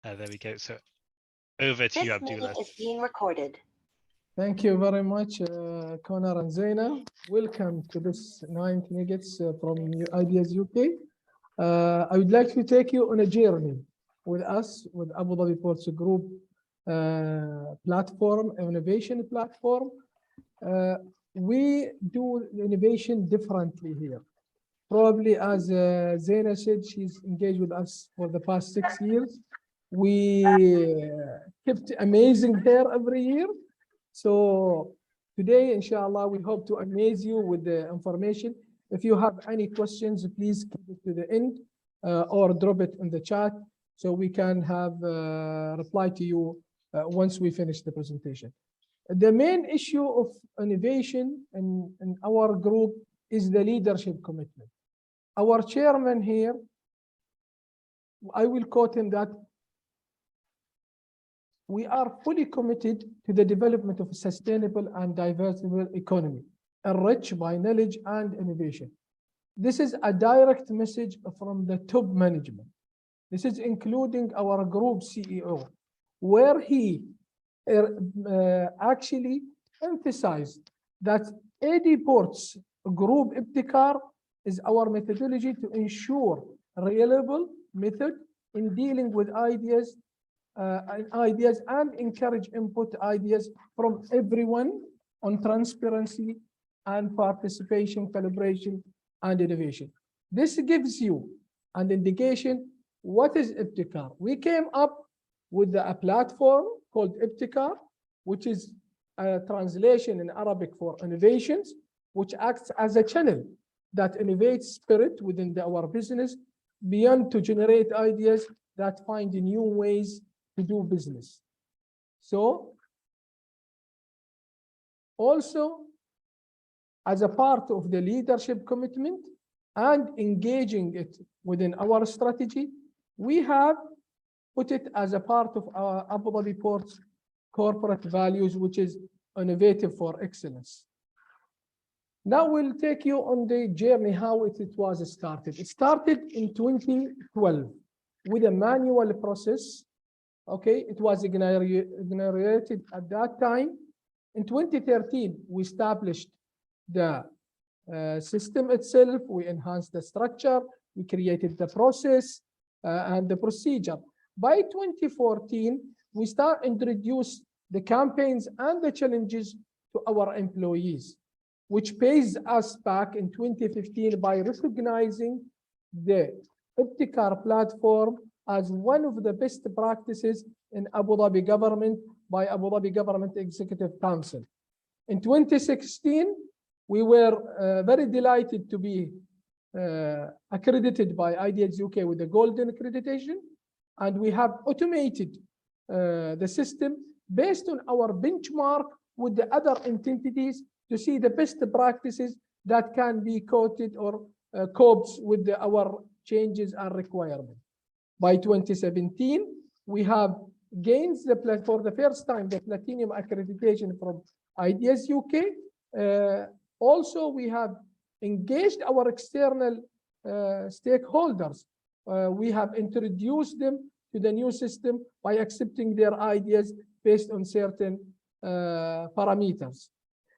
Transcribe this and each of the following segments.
There we go. So over to you, Abdullah. This meeting is being recorded. Thank you very much, Connor and Zaina. Welcome to this 9th Nuggets from ideasUK. I would like to take you on a journey with us, with Abu Dhabi Ports Group platform, innovation platform. We do innovation differently here. Probably as Zaina said, she's engaged with us for the past 6 years. We kept amazing her every year. So today, inshallah, we hope to amaze you with the information. If you have any questions, please keep it to the end or drop it in the chat so we can have reply to you once we finish the presentation. The main issue of innovation in our group is the leadership commitment. Our chairman here, I will quote him that we are fully committed to the development of a sustainable and diversified economy, enriched by knowledge and innovation. This is a direct message from the top management. This is including our group CEO, where he actually emphasized that AD Ports Group IBTIKAR is our methodology to ensure a reliable method in dealing with ideas and encourage input ideas from everyone on transparency and participation, collaboration, and innovation. This gives you an indication what is IBTIKAR. We came up with a platform called IBTIKAR, which is a translation in Arabic for innovations, which acts as a channel that innovates spirit within our business beyond to generate ideas that find new ways to do business. So also as a part of the leadership commitment and engaging it within our strategy, we have put it as a part of our Abu Dhabi Ports corporate values, which is innovative for excellence. Now we'll take you on the journey, how it was started. It started in 2012 with a manual process. Okay, it was inaugurated at that time. In 2013, we established the system itself. We enhanced the structure. We created the process and the procedure. By 2014, we introduce the campaigns and the challenges to our employees, which pays us back in 2015 by recognizing the IBTIKAR platform as one of the best practices in Abu Dhabi government by Abu Dhabi Government Executive Council. In 2016, we were very delighted to be accredited by ideasUK with the golden accreditation, and we have automated the system based on our benchmark with the other entities to see the best practices that can be quoted or copes with our changes and requirements. By 2017, we have gained for the first time the platinum accreditation from ideasUK. Also, we have engaged our external stakeholders. We have introduced them to the new system by accepting their ideas based on certain parameters.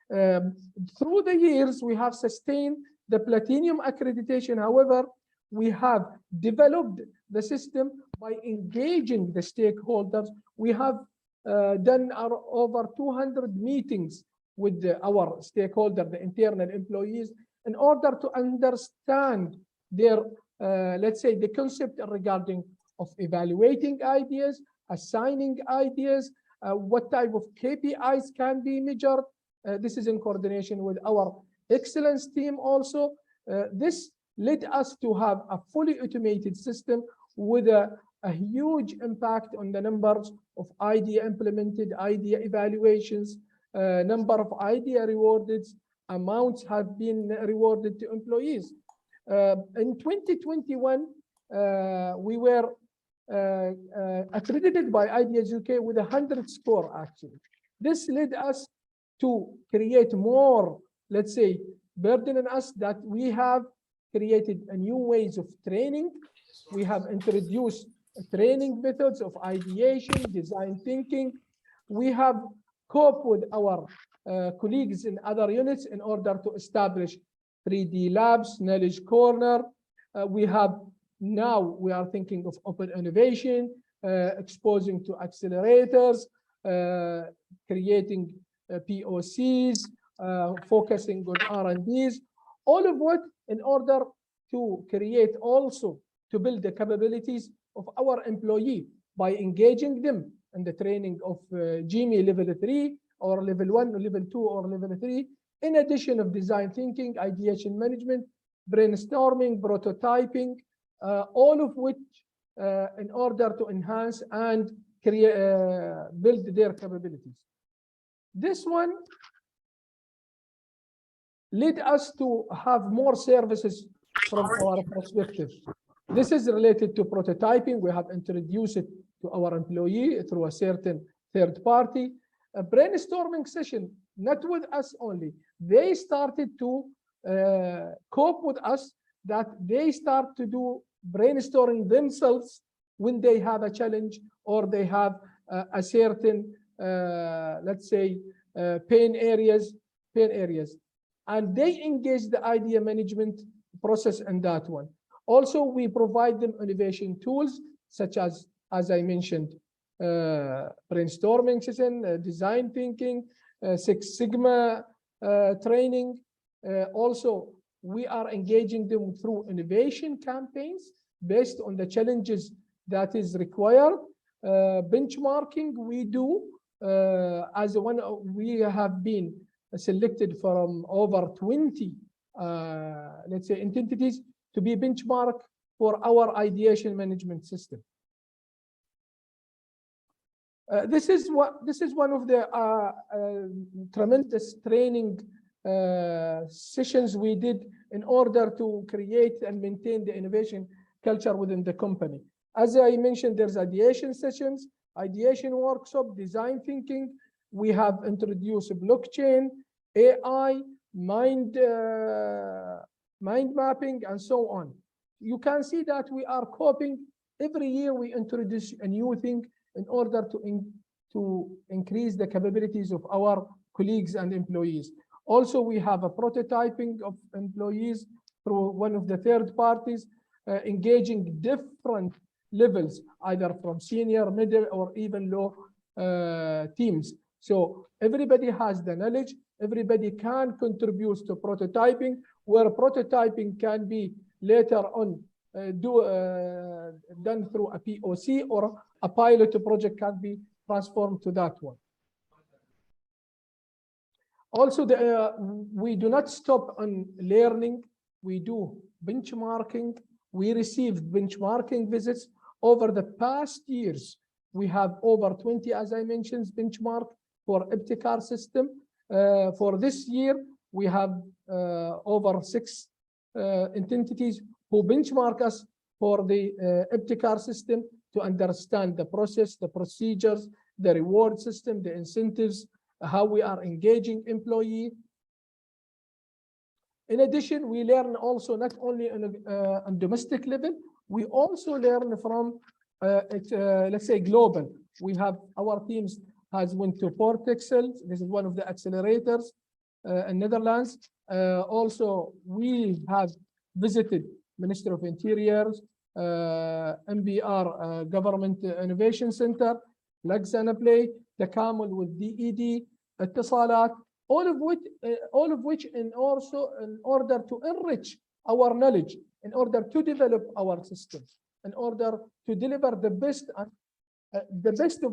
Through the years, we have sustained the platinum accreditation. However, we have developed the system by engaging the stakeholders. We have done over 200 meetings with our stakeholder, the internal employees, in order to understand their, let's say, the concept regarding of evaluating ideas, assigning ideas, what type of KPIs can be measured. This is in coordination with our excellence team also. This led us to have a fully automated system with a huge impact on the numbers of idea implemented, idea evaluations, number of idea rewarded, amounts have been rewarded to employees. In 2021, we were accredited by ideasUK with 100 score actually. This led us to create more, let's say, burden on us that we have created a new ways of training. We have introduced training methods of ideation, design thinking. We have coped with our colleagues in other units in order to establish 3D labs, knowledge corner. We are thinking of open innovation, exposing to accelerators, creating POCs, focusing on R&Ds, all of what in order to create also to build the capabilities of our employee by engaging them in the training of GME level 3 or level 1 or level 2 or level 3, in addition of design thinking, ideation management, brainstorming, prototyping, all of which in order to enhance and create, build their capabilities. This one led us to have more services from our perspective. This is related to prototyping. We have introduced it to our employee through a certain third party. A brainstorming session, not with us only. They started to cope with us, that they start to do brainstorming themselves when they have a challenge or they have a certain, let's say, pain areas, and they engage the idea management process in that one. Also, we provide them innovation tools such as I mentioned, brainstorming session, design thinking, Six Sigma training. Also, we are engaging them through innovation campaigns based on the challenges that is required. Benchmarking we do as one, we have been selected from over 20, let's say, entities to be benchmark for our ideation management system. This is one of the tremendous training sessions we did in order to create and maintain the innovation culture within the company. As I mentioned, there's ideation sessions, ideation workshop, design thinking. We have introduced blockchain, AI, mind mapping, and so on. You can see that we are coping. Every year we introduce a new thing in order to increase the capabilities of our colleagues and employees. Also, we have a prototyping of employees through one of the third parties, engaging different levels, either from senior, middle, or even low teams. So everybody has the knowledge, everybody can contribute to prototyping, where prototyping can be later on done through a POC, or a pilot project can be transformed to that one. Also, we do not stop on learning. We do benchmarking. We received benchmarking visits over the past years. We have over 20, as I mentioned, benchmark for IBTIKAR system. For this year, we have over 6 entities who benchmark us for the IBTIKAR system to understand the process, the procedures, the reward system, the incentives, how we are engaging employee. In addition, we learn also not only on domestic level, we also learn from, let's say, global. We have our teams has went to Port Excel. This is one of the accelerators in Netherlands. Also, we have visited Ministry of Interiors, MBR, Government Innovation Center, Laxana Play, Takamul with DED, Ittisalat, all of which in order to enrich our knowledge, in order to develop our systems, in order to deliver the best of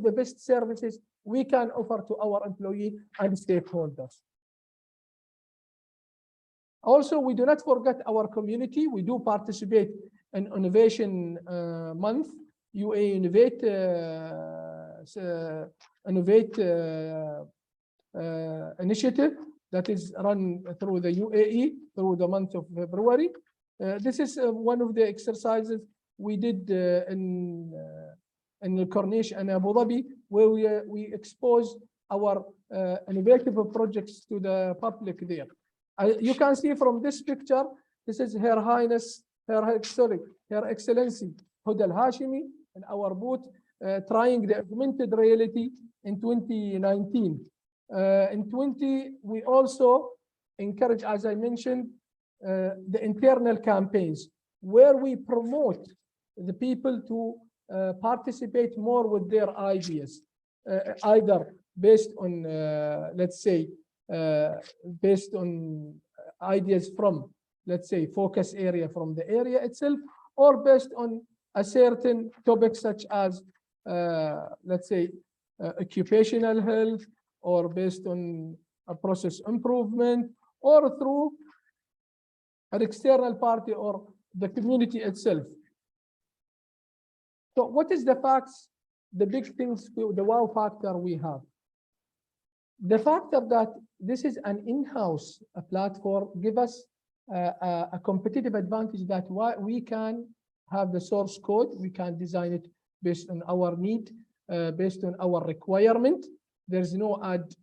the best services we can offer to our employee and stakeholders. Also, we do not forget our community. We do participate in Innovation Month, UAE Innovate initiative that is run through the UAE through the month of February. This is one of the exercises we did in the Corniche and Abu Dhabi, where we expose our innovative projects to the public there. You can see from this picture, this is Her Excellency Huda Al Hashimi, in our booth trying the augmented reality in 2019. In 20, we also encourage, as I mentioned, the internal campaigns where we promote the people to participate more with their ideas, either based on, let's say, based on ideas from, let's say, focus area from the area itself, or based on a certain topic such as, let's say, occupational health, or based on a process improvement, or through an external party or the community itself. So what is the facts, the big things, the wow factor we have? The factor that this is an in-house platform give us a competitive advantage that we can have the source code, we can design it based on our need, based on our requirement. There's no ad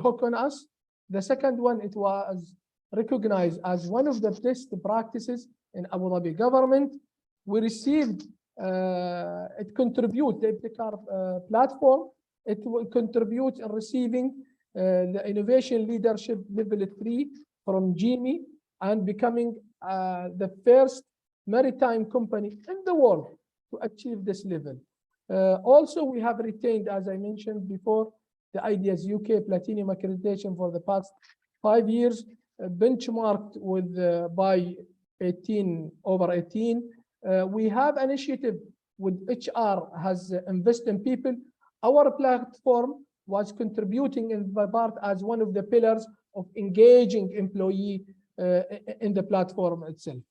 hoc on us. The second one, it was recognized as one of the best practices in Abu Dhabi government. We received, it contribute, the IBTIKAR platform, it will contribute in receiving the innovation leadership level 3 from GMI and becoming the first maritime company in the world to achieve this level. Also, we have retained, as I mentioned before, the ideasUK Platinum accreditation for the past 5 years, benchmarked with by 18. We have initiative with HR has invested in people. Our platform was contributing in the part as one of the pillars of engaging employee in the platform itself.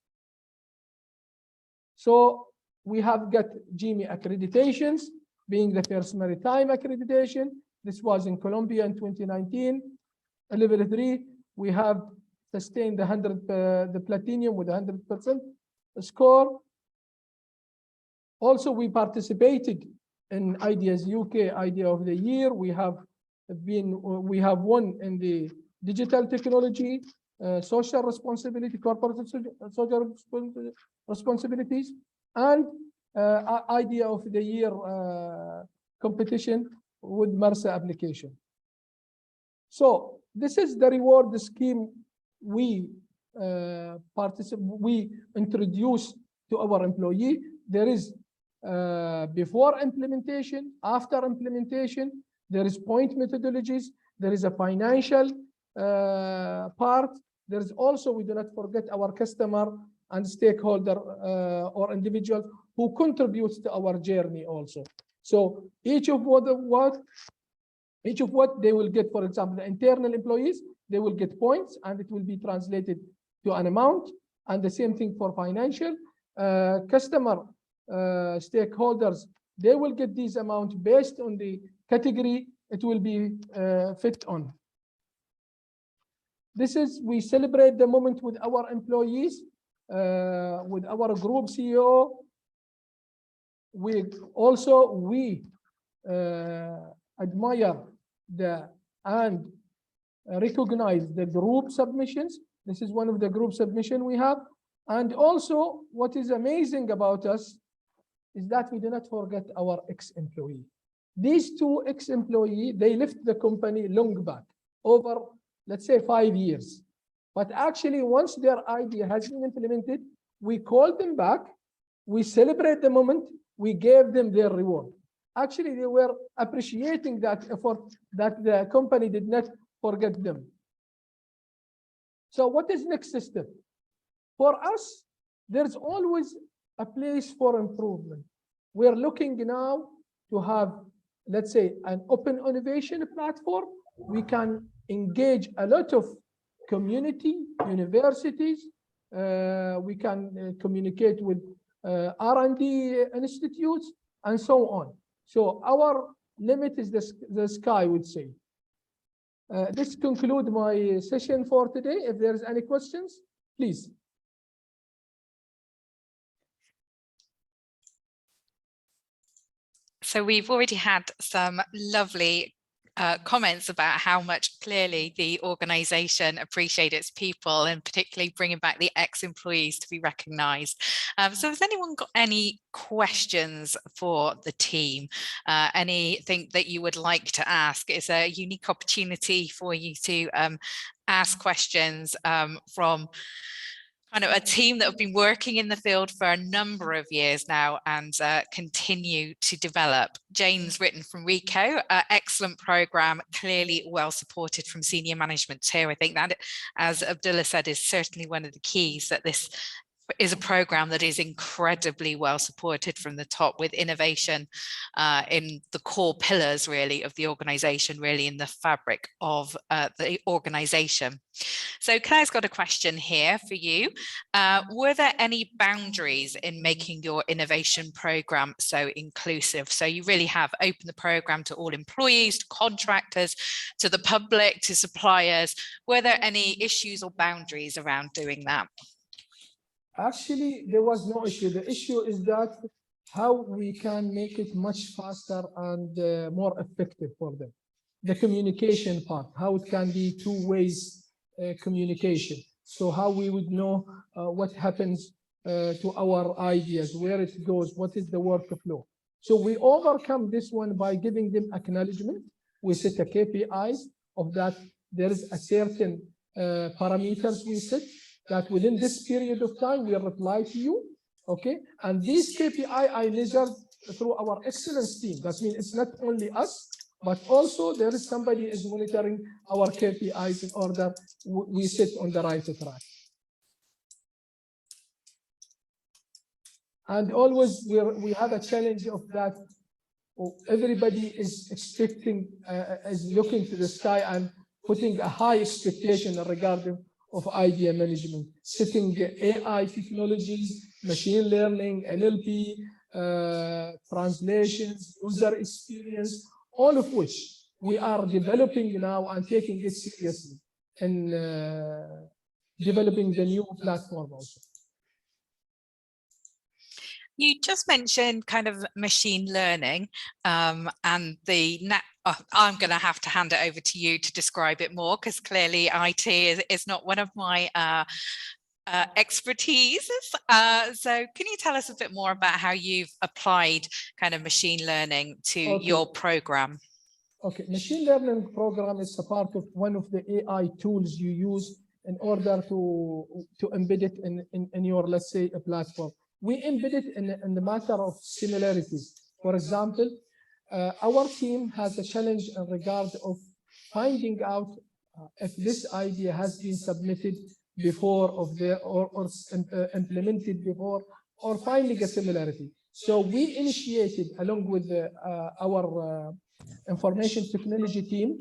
So we have got GMI accreditations, being the first maritime accreditation. This was in Colombia in 2019. Level 3, we have sustained the platinum with 100% score. Also, we participated in ideasUK Idea of the Year. We have won in the digital technology, social responsibility, corporate social responsibilities, and Idea of the Year competition with MRSA application. So this is the reward scheme we introduce to our employee. There is before implementation, after implementation, there is point methodologies, there is a financial part. There is also, we do not forget our customer and stakeholder or individuals who contributes to our journey also. So each of what they will get, for example, the internal employees, they will get points and it will be translated to an amount, and the same thing for financial. Customer stakeholders, they will get these amounts based on the category it will be fit on. This is, we celebrate the moment with our employees, with our group CEO. We admire and recognize the group submissions. This is one of the group submission we have. And also, what is amazing about us is that we do not forget our ex-employee. These two ex-employees, they left the company long back, over, let's say, 5 years. But actually, once their idea has been implemented, we called them back, we celebrate the moment, we gave them their reward. Actually, they were appreciating that effort, that the company did not forget them. So what is next step? For us, there's always a place for improvement. We're looking now to have, let's say, an open innovation platform. We can engage a lot of community, universities. We can communicate with R&D institutes and so on. So our limit is the sky, I would say. This concludes my session for today. If there's any questions, please. So we've already had some lovely comments about how much clearly the organisation appreciate its people, and particularly bringing back the ex-employees to be recognised. So has anyone got any questions for the team? Anything that you would like to ask? It's a unique opportunity for you to ask questions from kind of a team that have been working in the field for a number of years now and continue to develop. Jane's written from Rico, excellent program, clearly well supported from senior management too. I think that, as Abdullah said, is certainly one of the keys, that this is a program that is incredibly well supported from the top, with innovation in the core pillars really of the organization, really in the fabric of the organization. So Claire's got a question here for you. Were there any boundaries in making your innovation program so inclusive? So you really have opened the program to all employees, to contractors, to the public, to suppliers. Were there any issues or boundaries around doing that? Actually, there was no issue. The issue is that how we can make it much faster and more effective for them. The communication part, how it can be two ways communication. So how we would know what happens to our ideas, where it goes, what is the workflow. So we overcome this one by giving them acknowledgement. We set a KPIs of that. There is a certain parameters we set that within this period of time we reply to you, okay? And this KPI I measured through our excellence team. That means it's not only us, but also there is somebody is monitoring our KPIs in order we sit on the right track. And always we have a challenge of that. Everybody is expecting, is looking to the sky and putting a high expectation regarding of idea management, setting AI technologies, machine learning, NLP, translations, user experience, all of which we are developing now and taking it seriously and developing the new platform also. You just mentioned kind of machine learning and the I'm going to have to hand it over to you to describe it more, because clearly IT is not one of my expertise. So can you tell us a bit more about how you've applied kind of machine learning to your program? Okay, machine learning program is a part of one of the AI tools you use in order to embed it in your, let's say, a platform. We embed it in the matter of similarities. For example, our team has a challenge in regard of finding out if this idea has been submitted before or implemented before, or finding a similarity. So we initiated, along with our information technology team,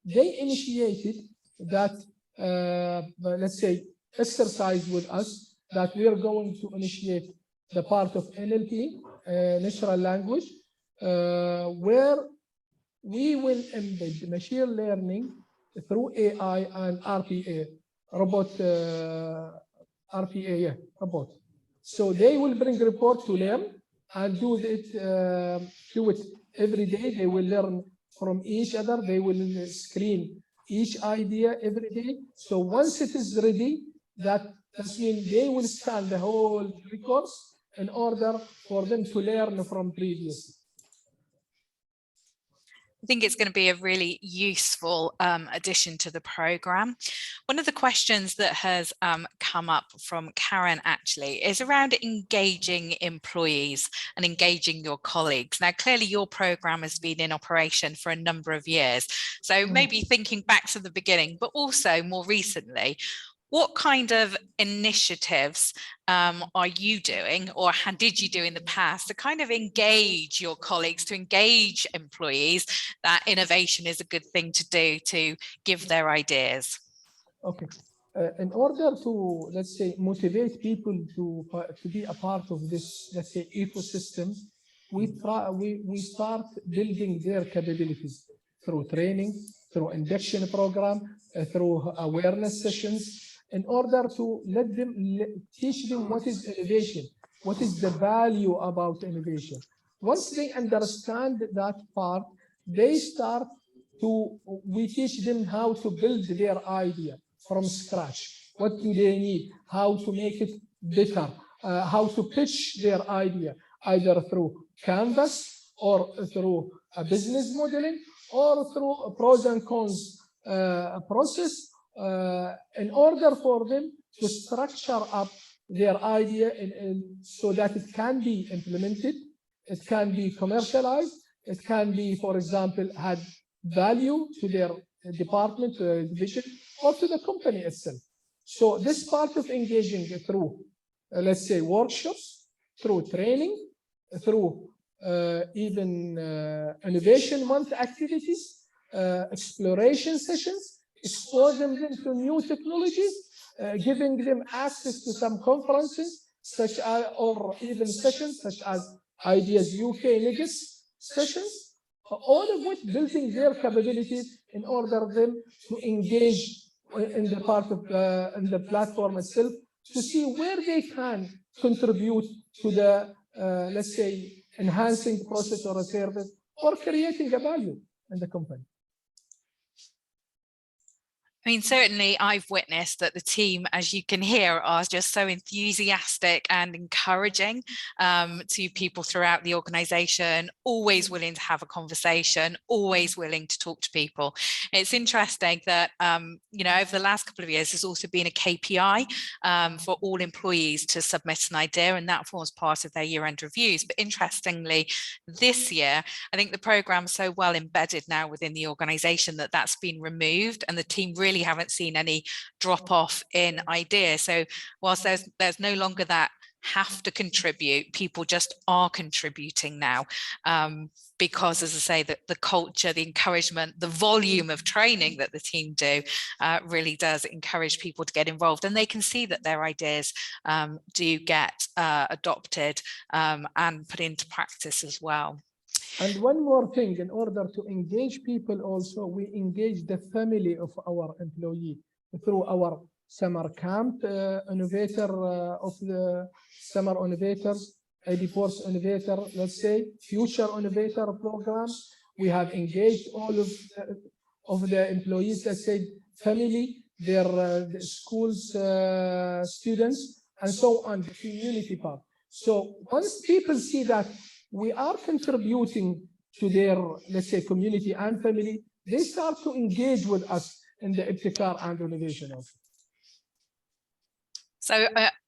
they initiated that, let's say, exercise with us, that we are going to initiate the part of NLP, natural language, where we will embed machine learning through AI and RPA, robot. So they will bring report to learn and do it every day. They will learn from each other. They will screen each idea every day. So once it is ready, that means they will scan the whole records in order for them to learn from previous. I think it's going to be a really useful addition to the program. One of the questions that has come up from Karen actually is around engaging employees and engaging your colleagues. Now, clearly your program has been in operation for a number of years. So maybe thinking back to the beginning, but also more recently, what kind of initiatives are you doing, or did you do in the past, to kind of engage your colleagues, to engage employees, that innovation is a good thing to do, to give their ideas? Okay. In order to, let's say, motivate people to be a part of this, let's say, ecosystem, we start building their capabilities through training, through induction program, through awareness sessions, in order to let them teach them what is innovation, what is the value about innovation, Once they understand that part, they start to, we teach them how to build their idea from scratch. What do they need? How to make it better? How to pitch their idea, either through Canvas or through a business modeling or through a pros and cons process in order for them to structure up their idea so that it can be implemented, it can be commercialized, it can be, for example, had value to their department, to their division, or to the company itself. So this part of engaging through, let's say, workshops, through training, through even Innovation Month activities, exploration sessions, exposing them to new technologies, giving them access to some conferences, such as, or even sessions such as ideasUK Negus sessions, all of which building their capabilities in order for them to engage in the part of in the platform itself, to see where they can contribute to the, let's say, enhancing process or a service or creating a value in the company. I mean, certainly I've witnessed that the team, as you can hear, are just so enthusiastic and encouraging to people throughout the organization, always willing to have a conversation, always willing to talk to people. It's interesting that, you know, over the last couple of years, there's also been a KPI for all employees to submit an idea, and that forms part of their year-end reviews. But interestingly, this year, I think the program's so well embedded now within the organization that that's been removed, and the team really haven't seen any drop off in ideas. So whilst there's no longer that have to contribute, people just are contributing now, because, as I say, the culture, the encouragement, the volume of training that the team do really does encourage people to get involved, and they can see that their ideas do get adopted and put into practice as well. And one more thing, in order to engage people also, we engage the family of our employee through our summer camp, innovator of the summer innovators, IBTIKAR innovator, let's say, future innovator program. We have engaged all of the employees, let's say, family, their the schools, students, and so on, the community part. So once people see that we are contributing to their, let's say, community and family, they start to engage with us in the IBTIKAR and innovation also. So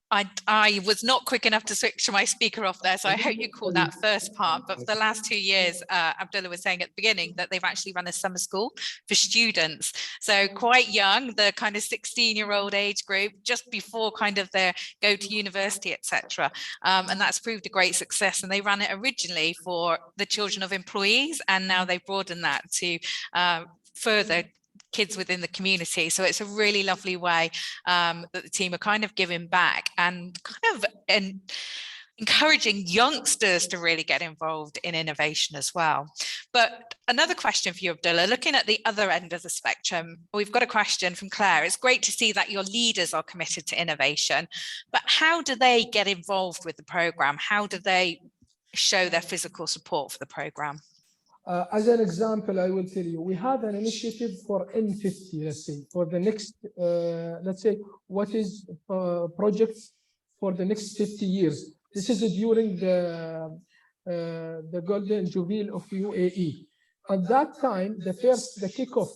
I was not quick enough to switch my speaker off there, so I hope you caught that first part. But for the last 2 years, Abdullah was saying at the beginning that they've actually run a summer school for students. So quite young, the kind of 16-year-old age group, just before kind of their go to university, etc. And that's proved a great success. And they ran it originally for the children of employees, and now they've broadened that to further kids within the community. So it's a really lovely way that the team are kind of giving back and kind of encouraging youngsters to really get involved in innovation as well. But another question for you, Abdullah, looking at the other end of the spectrum, we've got a question from Claire. It's great to see that your leaders are committed to innovation, but how do they get involved with the program? How do they show their physical support for the program? As an example, I will tell you, we have an initiative for N50, let's say, for the next, let's say, what is projects for the next 50 years. This is during the Golden Jubilee of UAE. At that time, the kickoff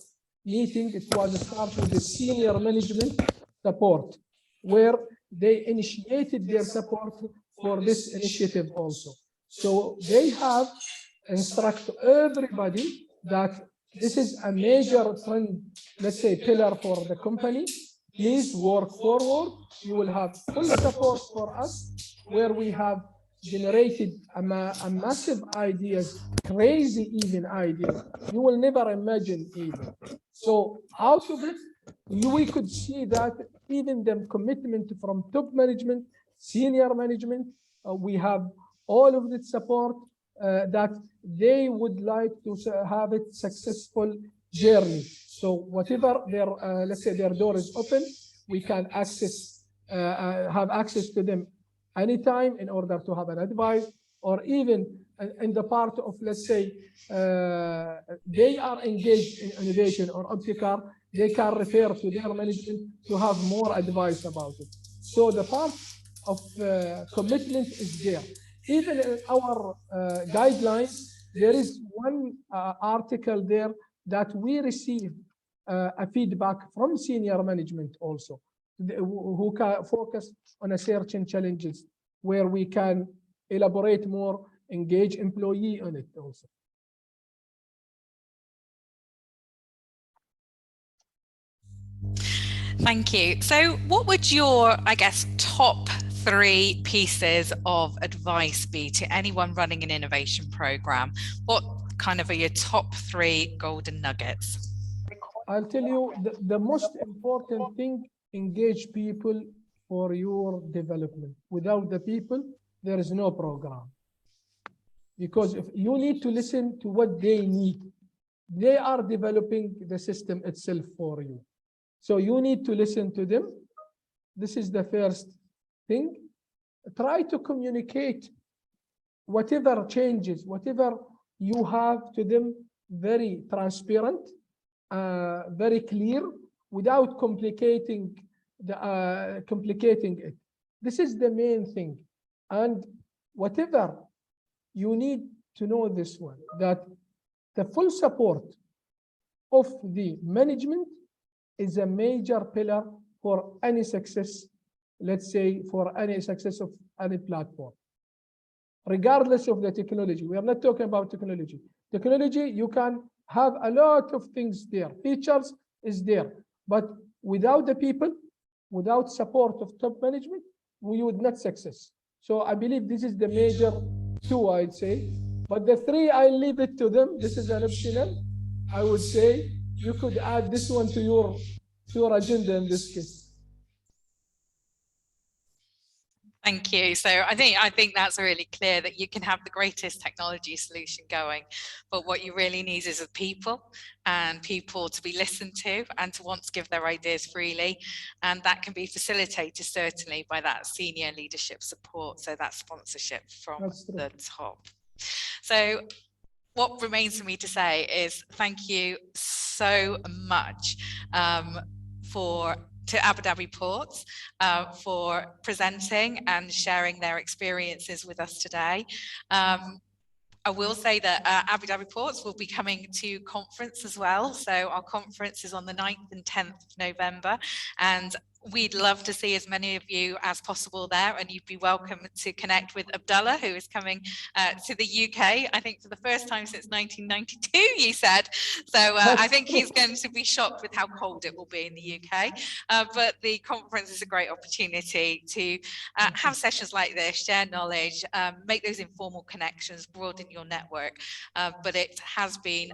meeting, it was started with the senior management support, where they initiated their support for this initiative also. So they have instruct everybody that this is a major trend, let's say, pillar for the company. Please work forward. You will have full support for us, where we have generated a massive ideas, crazy even ideas. You will never imagine even. So out of it, we could see that even the commitment from top management, senior management, we have all of the support that they would like to have it successful journey. So whatever their, let's say, their door is open, we can access, have access to them anytime in order to have an advice, or even in the part of, let's say, they are engaged in innovation or IBTIKAR, they can refer to their management to have more advice about it. So the part of commitment is there. Even in our guidelines, there is one article there that we receive a feedback from senior management also, who can focus on a certain challenges where we can elaborate more, engage employee on it also. Thank you. So what would your, I guess, top 3 pieces of advice be to anyone running an innovation program? What kind of are your top 3 golden nuggets? I'll tell you the most important thing, engage people for your development. Without the people, there is no program. Because if you need to listen to what they need, they are developing the system itself for you. So you need to listen to them. This is the first thing. Try to communicate whatever changes, whatever you have to them, very transparent, very clear, without complicating it. This is the main thing. And whatever you need to know this one, that the full support of the management is a major pillar for any success, let's say, for any success of any platform. Regardless of the technology, we are not talking about technology. Technology, you can have a lot of things there, features is there, but without the people, without support of top management, we would not success. So I believe this is the major 2, I'd say. But the 3, I leave it to them. This is an optional. I would say you could add this one to your agenda in this case. Thank you. So I think that's really clear that you can have the greatest technology solution going, but what you really need is people, and people to be listened to and to want to give their ideas freely. And that can be facilitated certainly by that senior leadership support. So that sponsorship from the top. So what remains for me to say is thank you so much to Abu Dhabi Ports for presenting and sharing their experiences with us today. I will say that Abu Dhabi Ports will be coming to conference as well. So our conference is on the 9th and 10th of November, and we'd love to see as many of you as possible there, and you'd be welcome to connect with Abdullah, who is coming to the UK, I think for the first time since 1992, you said. So I think he's going to be shocked with how cold it will be in the UK. But the conference is a great opportunity to have sessions like this, share knowledge, make those informal connections, broaden your network. But it has been,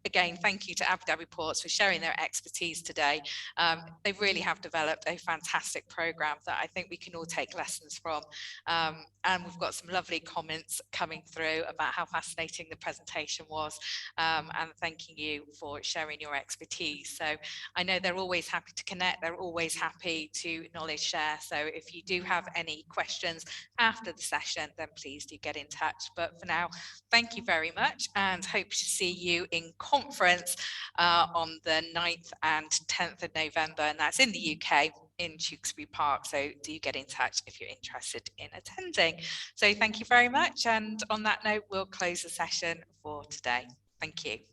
again, thank you to Abu Dhabi Ports for sharing their expertise today. They really have developed a fantastic program that I think we can all take lessons from. And we've got some lovely comments coming through about how fascinating the presentation was, and thanking you for sharing your expertise. So I know they're always happy to connect. They're always happy to knowledge share. So if you do have any questions after the session, then please do get in touch. But for now, thank you very much, and hope to see you in conference on the 9th and 10th of November, and that's in the UK in Tewkesbury Park. So do get in touch if you're interested in attending. So thank you very much, and on that note, we'll close the session for today. Thank you.